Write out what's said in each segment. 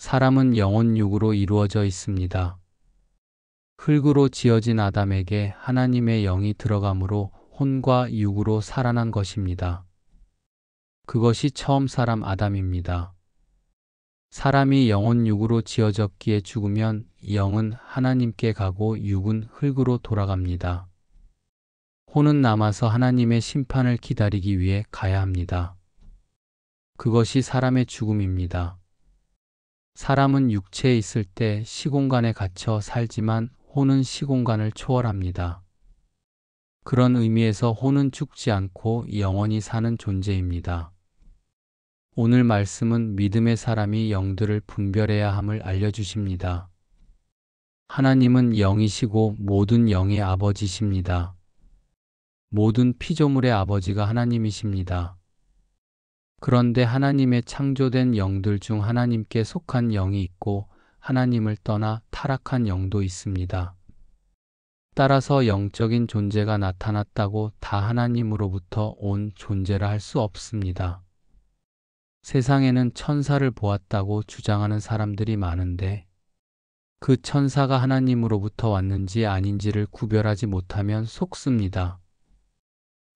사람은 영혼 육으로 이루어져 있습니다. 흙으로 지어진 아담에게 하나님의 영이 들어감으로 혼과 육으로 살아난 것입니다. 그것이 처음 사람 아담입니다. 사람이 영혼 육으로 지어졌기에 죽으면 영은 하나님께 가고 육은 흙으로 돌아갑니다. 혼은 남아서 하나님의 심판을 기다리기 위해 가야 합니다. 그것이 사람의 죽음입니다. 사람은 육체에 있을 때 시공간에 갇혀 살지만 혼은 시공간을 초월합니다. 그런 의미에서 혼은 죽지 않고 영원히 사는 존재입니다. 오늘 말씀은 믿음의 사람이 영들을 분별해야 함을 알려주십니다. 하나님은 영이시고 모든 영의 아버지십니다. 모든 피조물의 아버지가 하나님이십니다. 그런데 하나님의 창조된 영들 중 하나님께 속한 영이 있고 하나님을 떠나 타락한 영도 있습니다. 따라서 영적인 존재가 나타났다고 다 하나님으로부터 온 존재라 할 수 없습니다. 세상에는 천사를 보았다고 주장하는 사람들이 많은데 그 천사가 하나님으로부터 왔는지 아닌지를 구별하지 못하면 속습니다.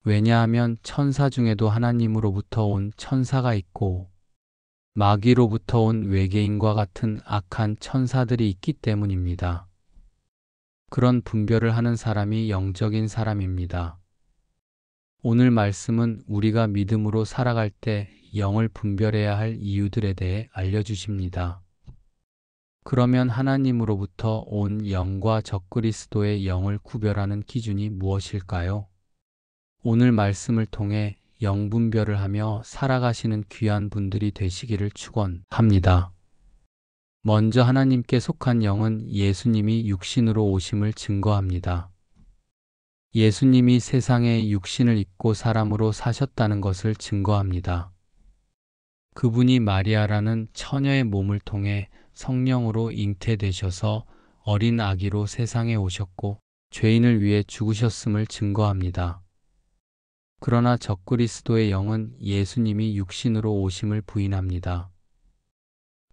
왜냐하면 천사 중에도 하나님으로부터 온 천사가 있고 마귀로부터 온 외계인과 같은 악한 천사들이 있기 때문입니다. 그런 분별을 하는 사람이 영적인 사람입니다. 오늘 말씀은 우리가 믿음으로 살아갈 때 영을 분별해야 할 이유들에 대해 알려주십니다. 그러면 하나님으로부터 온 영과 적그리스도의 영을 구별하는 기준이 무엇일까요? 오늘 말씀을 통해 영분별을 하며 살아가시는 귀한 분들이 되시기를 축원합니다. 먼저 하나님께 속한 영은 예수님이 육신으로 오심을 증거합니다. 예수님이 세상에 육신을 입고 사람으로 사셨다는 것을 증거합니다. 그분이 마리아라는 처녀의 몸을 통해 성령으로 잉태되셔서 어린 아기로 세상에 오셨고 죄인을 위해 죽으셨음을 증거합니다. 그러나 적그리스도의 영은 예수님이 육신으로 오심을 부인합니다.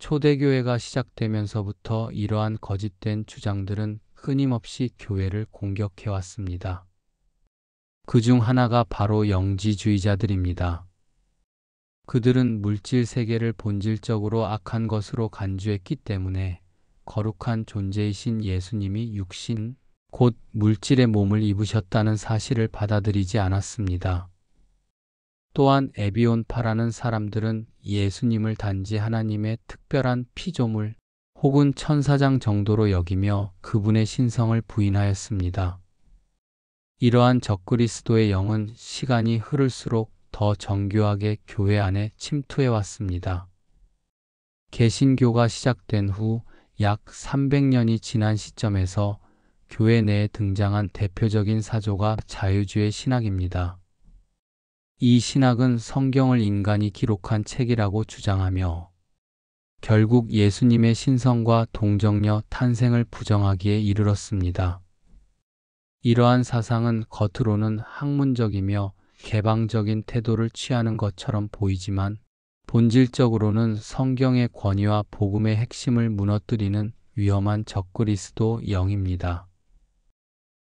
초대교회가 시작되면서부터 이러한 거짓된 주장들은 끊임없이 교회를 공격해왔습니다. 그중 하나가 바로 영지주의자들입니다. 그들은 물질 세계를 본질적으로 악한 것으로 간주했기 때문에 거룩한 존재이신 예수님이 육신, 곧 물질의 몸을 입으셨다는 사실을 받아들이지 않았습니다. 또한 에비온파라는 사람들은 예수님을 단지 하나님의 특별한 피조물 혹은 천사장 정도로 여기며 그분의 신성을 부인하였습니다. 이러한 적그리스도의 영은 시간이 흐를수록 더 정교하게 교회 안에 침투해 왔습니다. 개신교가 시작된 후 약 300년이 지난 시점에서 교회 내에 등장한 대표적인 사조가 자유주의 신학입니다. 이 신학은 성경을 인간이 기록한 책이라고 주장하며 결국 예수님의 신성과 동정녀 탄생을 부정하기에 이르렀습니다. 이러한 사상은 겉으로는 학문적이며 개방적인 태도를 취하는 것처럼 보이지만 본질적으로는 성경의 권위와 복음의 핵심을 무너뜨리는 위험한 적그리스도 영입니다.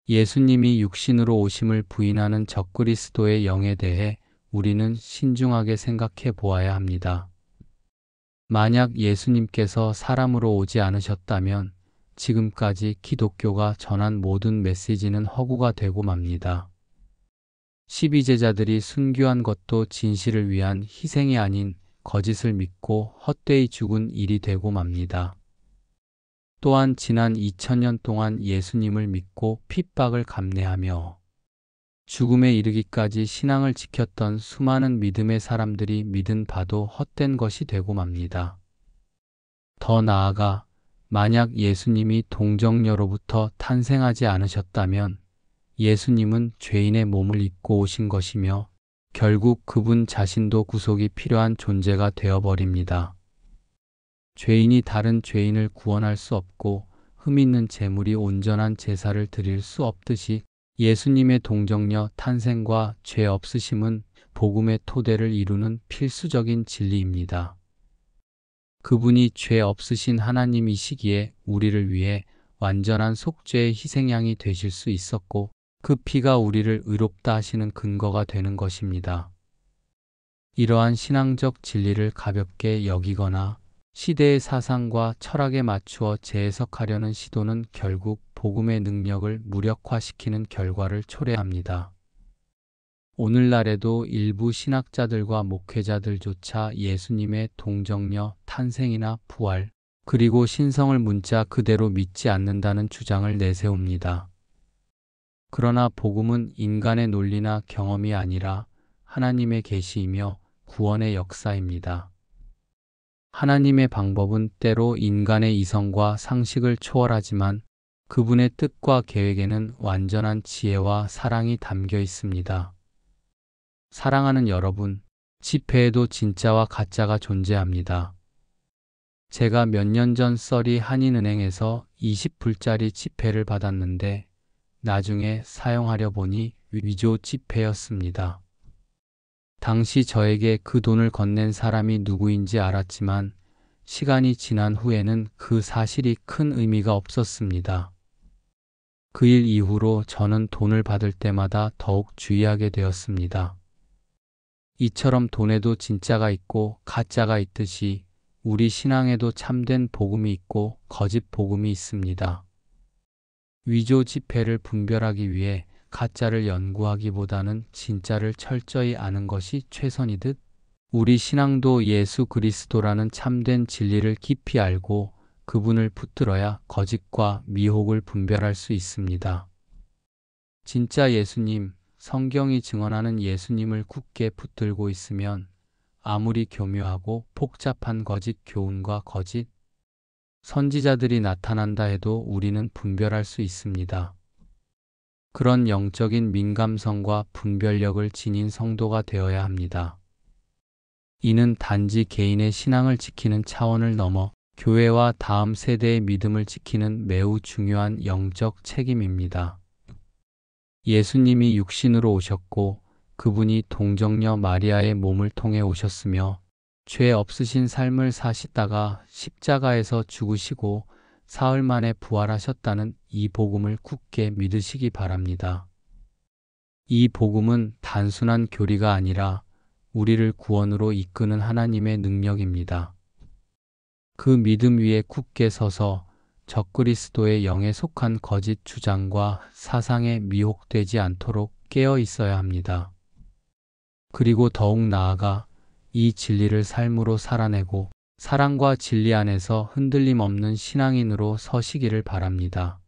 예수님이 육신으로 오심을 부인하는 적그리스도의 영에 대해 우리는 신중하게 생각해 보아야 합니다. 만약 예수님께서 사람으로 오지 않으셨다면 지금까지 기독교가 전한 모든 메시지는 허구가 되고 맙니다. 12제자들이 순교한 것도 진실을 위한 희생이 아닌 거짓을 믿고 헛되이 죽은 일이 되고 맙니다. 또한 지난 2000년 동안 예수님을 믿고 핍박을 감내하며 죽음에 이르기까지 신앙을 지켰던 수많은 믿음의 사람들이 믿은 바도 헛된 것이 되고 맙니다. 더 나아가 만약 예수님이 동정녀로부터 탄생하지 않으셨다면 예수님은 죄인의 몸을 입고 오신 것이며 결국 그분 자신도 구속이 필요한 존재가 되어버립니다. 죄인이 다른 죄인을 구원할 수 없고 흠 있는 제물이 온전한 제사를 드릴 수 없듯이 예수님의 동정녀 탄생과 죄 없으심은 복음의 토대를 이루는 필수적인 진리입니다. 그분이 죄 없으신 하나님이시기에 우리를 위해 완전한 속죄의 희생양이 되실 수 있었고 그 피가 우리를 의롭다 하시는 근거가 되는 것입니다. 이러한 신앙적 진리를 가볍게 여기거나 시대의 사상과 철학에 맞추어 재해석하려는 시도는 결국 복음의 능력을 무력화시키는 결과를 초래합니다. 오늘날에도 일부 신학자들과 목회자들조차 예수님의 동정녀, 탄생이나 부활, 그리고 신성을 문자 그대로 믿지 않는다는 주장을 내세웁니다. 그러나 복음은 인간의 논리나 경험이 아니라 하나님의 계시이며 구원의 역사입니다. 하나님의 방법은 때로 인간의 이성과 상식을 초월하지만 그분의 뜻과 계획에는 완전한 지혜와 사랑이 담겨 있습니다. 사랑하는 여러분, 지폐에도 진짜와 가짜가 존재합니다. 제가 몇 년 전 썰이 한인은행에서 20불짜리 지폐를 받았는데 나중에 사용하려 보니 위조 지폐였습니다. 당시 저에게 그 돈을 건넨 사람이 누구인지 알았지만 시간이 지난 후에는 그 사실이 큰 의미가 없었습니다. 그 일 이후로 저는 돈을 받을 때마다 더욱 주의하게 되었습니다. 이처럼 돈에도 진짜가 있고 가짜가 있듯이 우리 신앙에도 참된 복음이 있고 거짓 복음이 있습니다. 위조 지폐를 분별하기 위해 가짜를 연구하기보다는 진짜를 철저히 아는 것이 최선이듯 우리 신앙도 예수 그리스도라는 참된 진리를 깊이 알고 그분을 붙들어야 거짓과 미혹을 분별할 수 있습니다. 진짜 예수님, 성경이 증언하는 예수님을 굳게 붙들고 있으면 아무리 교묘하고 복잡한 거짓 교훈과 거짓 선지자들이 나타난다 해도 우리는 분별할 수 있습니다. 그런 영적인 민감성과 분별력을 지닌 성도가 되어야 합니다. 이는 단지 개인의 신앙을 지키는 차원을 넘어 교회와 다음 세대의 믿음을 지키는 매우 중요한 영적 책임입니다. 예수님이 육신으로 오셨고 그분이 동정녀 마리아의 몸을 통해 오셨으며 죄 없으신 삶을 사시다가 십자가에서 죽으시고 사흘 만에 부활하셨다는 이 복음을 굳게 믿으시기 바랍니다. 이 복음은 단순한 교리가 아니라 우리를 구원으로 이끄는 하나님의 능력입니다. 그 믿음 위에 굳게 서서 적그리스도의 영에 속한 거짓 주장과 사상에 미혹되지 않도록 깨어 있어야 합니다. 그리고 더욱 나아가 이 진리를 삶으로 살아내고 사랑과 진리 안에서 흔들림 없는 신앙인으로 서시기를 바랍니다.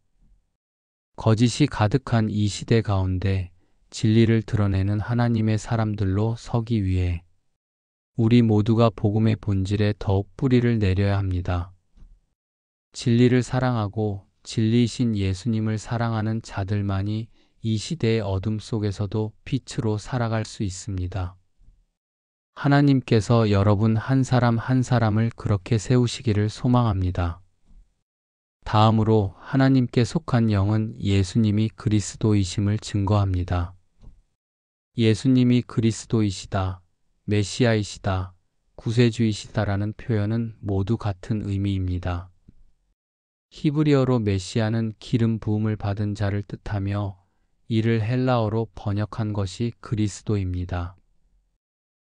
거짓이 가득한 이 시대 가운데 진리를 드러내는 하나님의 사람들로 서기 위해 우리 모두가 복음의 본질에 더욱 뿌리를 내려야 합니다. 진리를 사랑하고 진리이신 예수님을 사랑하는 자들만이 이 시대의 어둠 속에서도 빛으로 살아갈 수 있습니다. 하나님께서 여러분 한 사람 한 사람을 그렇게 세우시기를 소망합니다. 다음으로 하나님께 속한 영은 예수님이 그리스도이심을 증거합니다. 예수님이 그리스도이시다, 메시아이시다, 구세주이시다라는 표현은 모두 같은 의미입니다. 히브리어로 메시아는 기름 부음을 받은 자를 뜻하며 이를 헬라어로 번역한 것이 그리스도입니다.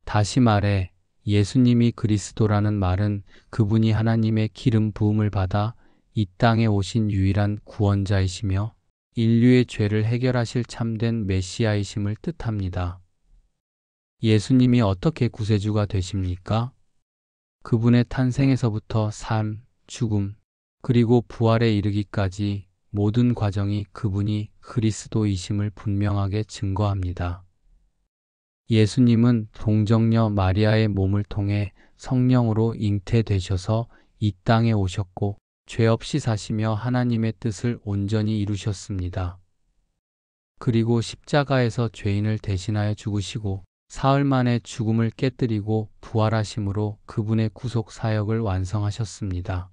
다시 말해 예수님이 그리스도라는 말은 그분이 하나님의 기름 부음을 받아 이 땅에 오신 유일한 구원자이시며 인류의 죄를 해결하실 참된 메시아이심을 뜻합니다. 예수님이 어떻게 구세주가 되십니까? 그분의 탄생에서부터 삶, 죽음, 그리고 부활에 이르기까지 모든 과정이 그분이 그리스도이심을 분명하게 증거합니다. 예수님은 동정녀 마리아의 몸을 통해 성령으로 잉태되셔서 이 땅에 오셨고 죄 없이 사시며 하나님의 뜻을 온전히 이루셨습니다. 그리고 십자가에서 죄인을 대신하여 죽으시고 사흘 만에 죽음을 깨뜨리고 부활하심으로 그분의 구속 사역을 완성하셨습니다.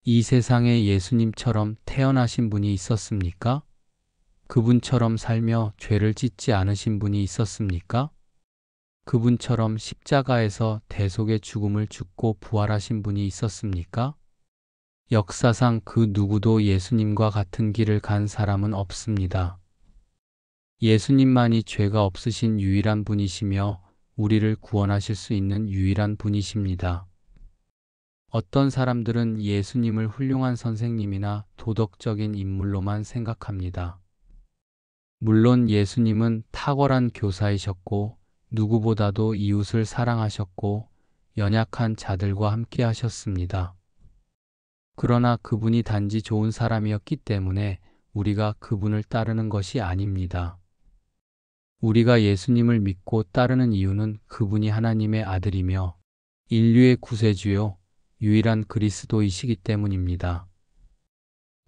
이 세상에 예수님처럼 태어나신 분이 있었습니까? 그분처럼 살며 죄를 짓지 않으신 분이 있었습니까? 그분처럼 십자가에서 대속의 죽음을 죽고 부활하신 분이 있었습니까? 역사상 그 누구도 예수님과 같은 길을 간 사람은 없습니다. 예수님만이 죄가 없으신 유일한 분이시며 우리를 구원하실 수 있는 유일한 분이십니다. 어떤 사람들은 예수님을 훌륭한 선생님이나 도덕적인 인물로만 생각합니다. 물론 예수님은 탁월한 교사이셨고 누구보다도 이웃을 사랑하셨고 연약한 자들과 함께 하셨습니다. 그러나 그분이 단지 좋은 사람이었기 때문에 우리가 그분을 따르는 것이 아닙니다. 우리가 예수님을 믿고 따르는 이유는 그분이 하나님의 아들이며 인류의 구세주요 유일한 그리스도이시기 때문입니다.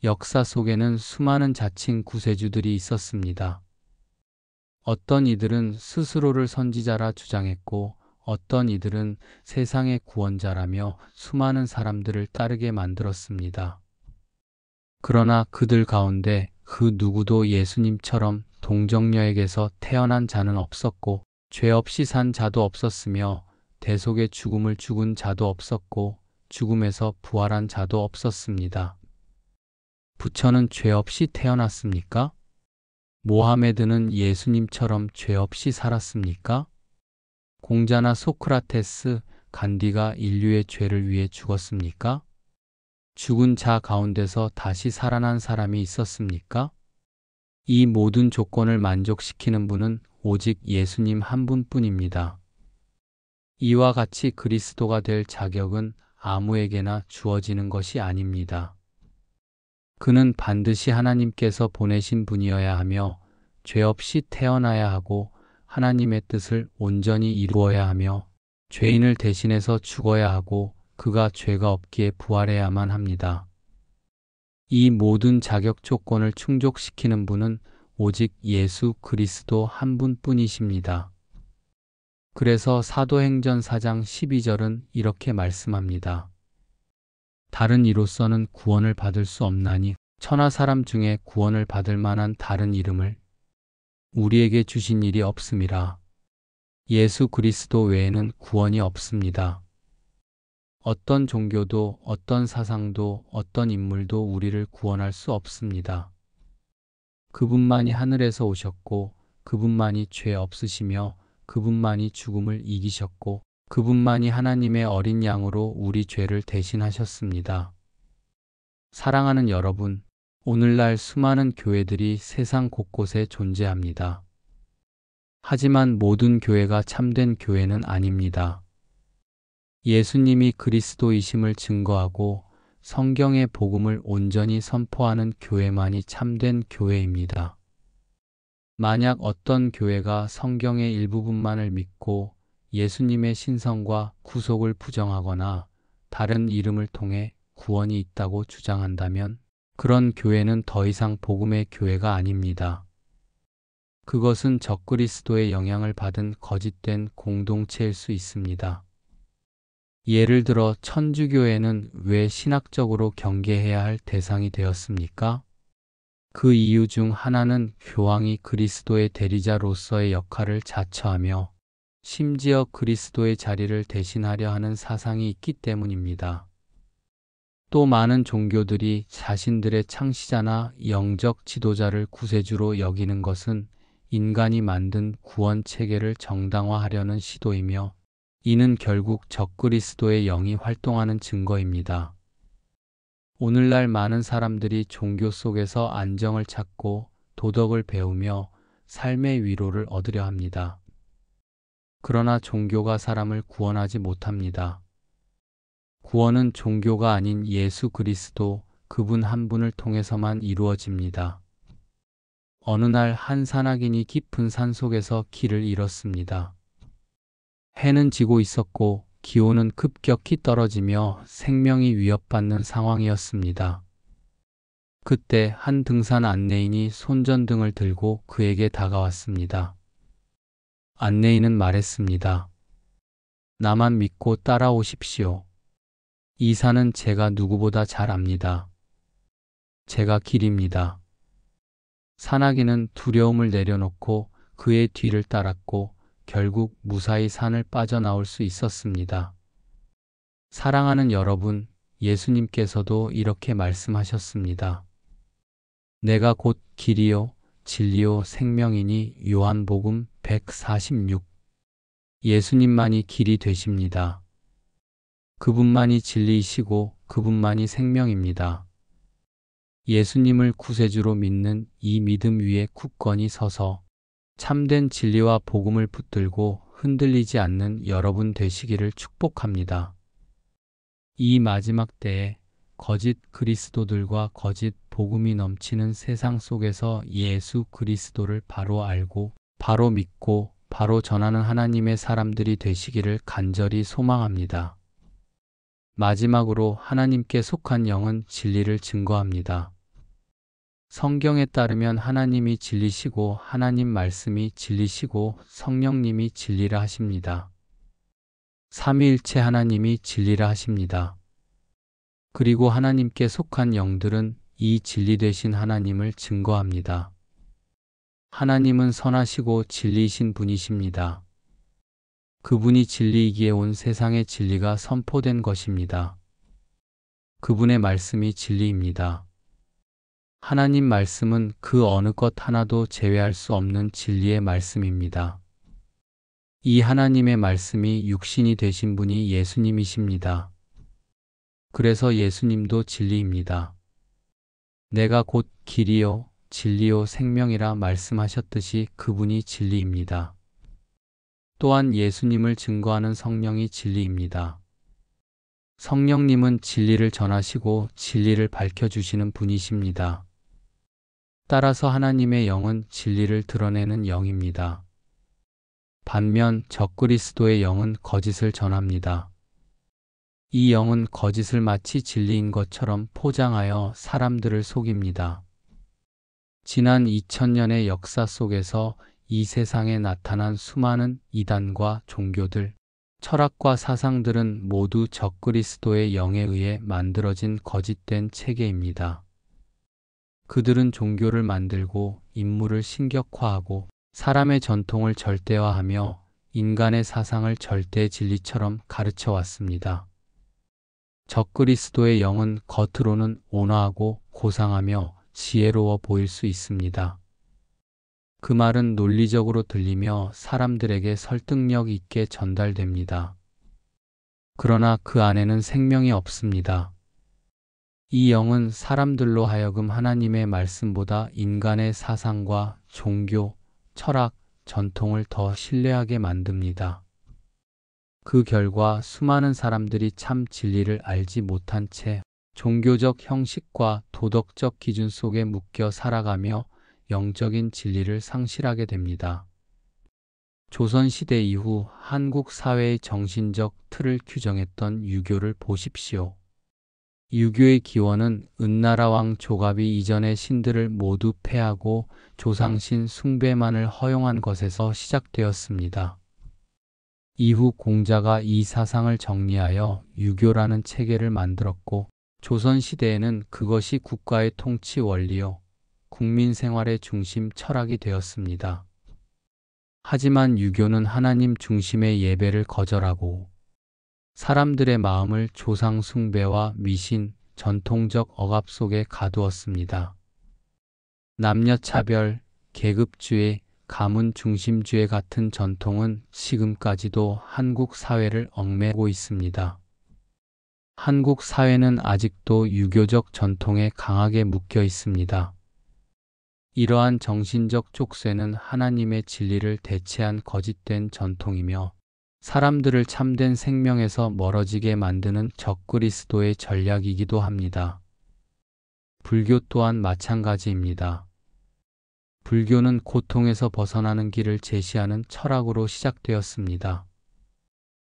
역사 속에는 수많은 자칭 구세주들이 있었습니다. 어떤 이들은 스스로를 선지자라 주장했고 어떤 이들은 세상의 구원자라며 수많은 사람들을 따르게 만들었습니다. 그러나 그들 가운데 그 누구도 예수님처럼 동정녀에게서 태어난 자는 없었고 죄 없이 산 자도 없었으며 대속의 죽음을 죽은 자도 없었고 죽음에서 부활한 자도 없었습니다. 부처는 죄 없이 태어났습니까? 모하메드는 예수님처럼 죄 없이 살았습니까? 공자나 소크라테스, 간디가 인류의 죄를 위해 죽었습니까? 죽은 자 가운데서 다시 살아난 사람이 있었습니까? 이 모든 조건을 만족시키는 분은 오직 예수님 한 분뿐입니다. 이와 같이 그리스도가 될 자격은 아무에게나 주어지는 것이 아닙니다. 그는 반드시 하나님께서 보내신 분이어야 하며 죄 없이 태어나야 하고 하나님의 뜻을 온전히 이루어야 하며 죄인을 대신해서 죽어야 하고 그가 죄가 없기에 부활해야만 합니다. 이 모든 자격 조건을 충족시키는 분은 오직 예수 그리스도 한 분뿐이십니다. 그래서 사도행전 4장 12절은 이렇게 말씀합니다. 다른 이로서는 구원을 받을 수 없나니 천하 사람 중에 구원을 받을 만한 다른 이름을 우리에게 주신 일이 없음이라. 예수 그리스도 외에는 구원이 없습니다. 어떤 종교도 어떤 사상도 어떤 인물도 우리를 구원할 수 없습니다. 그분만이 하늘에서 오셨고 그분만이 죄 없으시며 그분만이 죽음을 이기셨고 그분만이 하나님의 어린 양으로 우리 죄를 대신하셨습니다. 사랑하는 여러분, 오늘날 수많은 교회들이 세상 곳곳에 존재합니다. 하지만 모든 교회가 참된 교회는 아닙니다. 예수님이 그리스도이심을 증거하고 성경의 복음을 온전히 선포하는 교회만이 참된 교회입니다. 만약 어떤 교회가 성경의 일부분만을 믿고 예수님의 신성과 구속을 부정하거나 다른 이름을 통해 구원이 있다고 주장한다면 그런 교회는 더 이상 복음의 교회가 아닙니다. 그것은 적그리스도의 영향을 받은 거짓된 공동체일 수 있습니다. 예를 들어 천주교회는 왜 신학적으로 경계해야 할 대상이 되었습니까? 그 이유 중 하나는 교황이 그리스도의 대리자로서의 역할을 자처하며 심지어 그리스도의 자리를 대신하려 하는 사상이 있기 때문입니다. 또 많은 종교들이 자신들의 창시자나 영적 지도자를 구세주로 여기는 것은 인간이 만든 구원 체계를 정당화하려는 시도이며 이는 결국 적그리스도의 영이 활동하는 증거입니다. 오늘날 많은 사람들이 종교 속에서 안정을 찾고 도덕을 배우며 삶의 위로를 얻으려 합니다. 그러나 종교가 사람을 구원하지 못합니다. 구원은 종교가 아닌 예수 그리스도 그분 한 분을 통해서만 이루어집니다. 어느 날 한 산악인이 깊은 산속에서 길을 잃었습니다. 해는 지고 있었고 기온은 급격히 떨어지며 생명이 위협받는 상황이었습니다. 그때 한 등산 안내인이 손전등을 들고 그에게 다가왔습니다. 안내인은 말했습니다. 나만 믿고 따라오십시오. 이 산은 제가 누구보다 잘 압니다. 제가 길입니다. 산악인은 두려움을 내려놓고 그의 뒤를 따랐고 결국 무사히 산을 빠져나올 수 있었습니다. 사랑하는 여러분, 예수님께서도 이렇게 말씀하셨습니다. 내가 곧 길이요, 진리요, 생명이니 요한복음 146. 예수님만이 길이 되십니다. 그분만이 진리이시고 그분만이 생명입니다. 예수님을 구세주로 믿는 이 믿음 위에 굳건히 서서 참된 진리와 복음을 붙들고 흔들리지 않는 여러분 되시기를 축복합니다. 이 마지막 때에 거짓 그리스도들과 거짓 복음이 넘치는 세상 속에서 예수 그리스도를 바로 알고 바로 믿고 바로 전하는 하나님의 사람들이 되시기를 간절히 소망합니다. 마지막으로 하나님께 속한 영은 진리를 증거합니다. 성경에 따르면 하나님이 진리시고 하나님 말씀이 진리시고 성령님이 진리라 하십니다. 삼위일체 하나님이 진리라 하십니다. 그리고 하나님께 속한 영들은 이 진리 되신 하나님을 증거합니다. 하나님은 선하시고 진리이신 분이십니다. 그분이 진리이기에 온 세상의 진리가 선포된 것입니다. 그분의 말씀이 진리입니다. 하나님 말씀은 그 어느 것 하나도 제외할 수 없는 진리의 말씀입니다. 이 하나님의 말씀이 육신이 되신 분이 예수님이십니다. 그래서 예수님도 진리입니다. 내가 곧 길이요, 진리요, 생명이라 말씀하셨듯이 그분이 진리입니다. 또한 예수님을 증거하는 성령이 진리입니다. 성령님은 진리를 전하시고 진리를 밝혀주시는 분이십니다. 따라서 하나님의 영은 진리를 드러내는 영입니다. 반면 적그리스도의 영은 거짓을 전합니다. 이 영은 거짓을 마치 진리인 것처럼 포장하여 사람들을 속입니다. 지난 2000년의 역사 속에서 이 세상에 나타난 수많은 이단과 종교들, 철학과 사상들은 모두 적그리스도의 영에 의해 만들어진 거짓된 체계입니다. 그들은 종교를 만들고 인물을 신격화하고 사람의 전통을 절대화하며 인간의 사상을 절대 진리처럼 가르쳐 왔습니다. 적그리스도의 영은 겉으로는 온화하고 고상하며 지혜로워 보일 수 있습니다. 그 말은 논리적으로 들리며 사람들에게 설득력 있게 전달됩니다. 그러나 그 안에는 생명이 없습니다. 이 영은 사람들로 하여금 하나님의 말씀보다 인간의 사상과 종교, 철학, 전통을 더 신뢰하게 만듭니다. 그 결과 수많은 사람들이 참 진리를 알지 못한 채 종교적 형식과 도덕적 기준 속에 묶여 살아가며 영적인 진리를 상실하게 됩니다. 조선시대 이후 한국 사회의 정신적 틀을 규정했던 유교를 보십시오. 유교의 기원은 은나라왕 조갑이 이전의 신들을 모두 폐하고 조상신 숭배만을 허용한 것에서 시작되었습니다. 이후 공자가 이 사상을 정리하여 유교라는 체계를 만들었고 조선시대에는 그것이 국가의 통치 원리요, 국민 생활의 중심 철학이 되었습니다. 하지만 유교는 하나님 중심의 예배를 거절하고 사람들의 마음을 조상 숭배와 미신, 전통적 억압 속에 가두었습니다. 남녀차별, 계급주의, 가문 중심주의 같은 전통은 지금까지도 한국 사회를 얽매고 있습니다. 한국 사회는 아직도 유교적 전통에 강하게 묶여 있습니다. 이러한 정신적 족쇄는 하나님의 진리를 대체한 거짓된 전통이며 사람들을 참된 생명에서 멀어지게 만드는 적그리스도의 전략이기도 합니다. 불교 또한 마찬가지입니다. 불교는 고통에서 벗어나는 길을 제시하는 철학으로 시작되었습니다.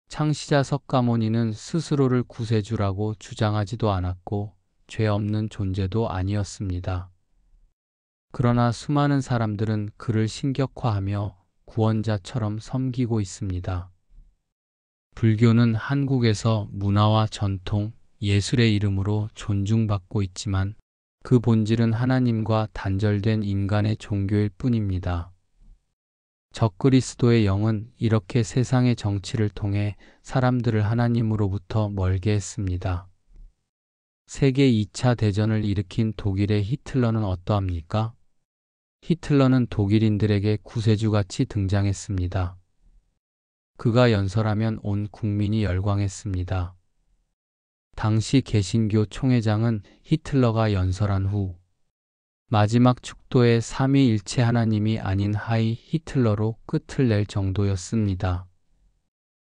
창시자 석가모니는 스스로를 구세주라고 주장하지도 않았고 죄 없는 존재도 아니었습니다. 그러나 수많은 사람들은 그를 신격화하며 구원자처럼 섬기고 있습니다. 불교는 한국에서 문화와 전통, 예술의 이름으로 존중받고 있지만 그 본질은 하나님과 단절된 인간의 종교일 뿐입니다. 적그리스도의 영은 이렇게 세상의 정치를 통해 사람들을 하나님으로부터 멀게 했습니다. 세계 2차 대전을 일으킨 독일의 히틀러는 어떠합니까? 히틀러는 독일인들에게 구세주같이 등장했습니다. 그가 연설하면 온 국민이 열광했습니다. 당시 개신교 총회장은 히틀러가 연설한 후 마지막 축도의 삼위일체 하나님이 아닌 하이 히틀러로 끝을 낼 정도였습니다.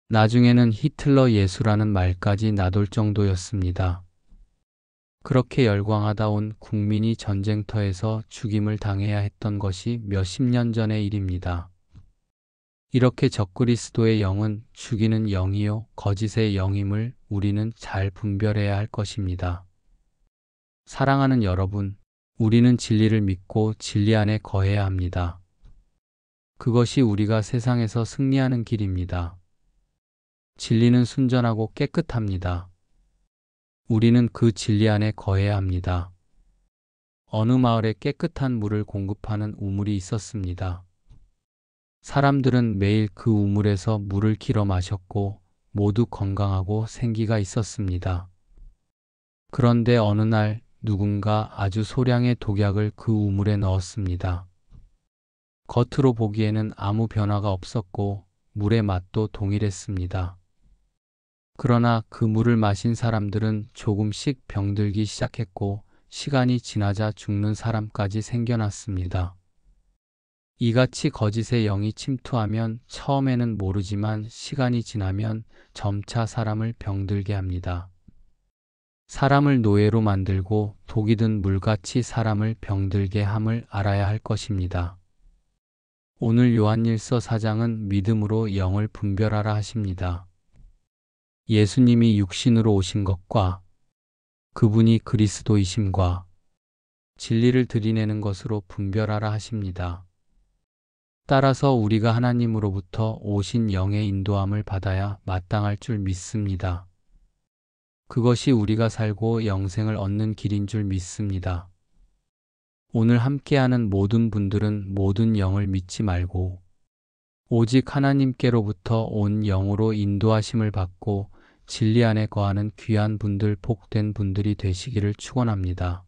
나중에는 히틀러 예수라는 말까지 나돌 정도였습니다. 그렇게 열광하다 온 국민이 전쟁터에서 죽임을 당해야 했던 것이 몇십 년 전의 일입니다. 이렇게 적그리스도의 영은 죽이는 영이요 거짓의 영임을 우리는 잘 분별해야 할 것입니다. 사랑하는 여러분, 우리는 진리를 믿고 진리 안에 거해야 합니다. 그것이 우리가 세상에서 승리하는 길입니다. 진리는 순전하고 깨끗합니다. 우리는 그 진리 안에 거해야 합니다. 어느 마을에 깨끗한 물을 공급하는 우물이 있었습니다. 사람들은 매일 그 우물에서 물을 길어 마셨고 모두 건강하고 생기가 있었습니다. 그런데 어느 날 누군가 아주 소량의 독약을 그 우물에 넣었습니다. 겉으로 보기에는 아무 변화가 없었고 물의 맛도 동일했습니다. 그러나 그 물을 마신 사람들은 조금씩 병들기 시작했고 시간이 지나자 죽는 사람까지 생겨났습니다. 이같이 거짓의 영이 침투하면 처음에는 모르지만 시간이 지나면 점차 사람을 병들게 합니다. 사람을 노예로 만들고 독이 든 물같이 사람을 병들게 함을 알아야 할 것입니다. 오늘 요한일서 4장은 믿음으로 영을 분별하라 하십니다. 예수님이 육신으로 오신 것과 그분이 그리스도이심과 진리를 들이내는 것으로 분별하라 하십니다. 따라서 우리가 하나님으로부터 오신 영의 인도함을 받아야 마땅할 줄 믿습니다. 그것이 우리가 살고 영생을 얻는 길인 줄 믿습니다. 오늘 함께하는 모든 분들은 모든 영을 믿지 말고 오직 하나님께로부터 온 영으로 인도하심을 받고 진리 안에 거하는 귀한 분들, 복된 분들이 되시기를 축원합니다.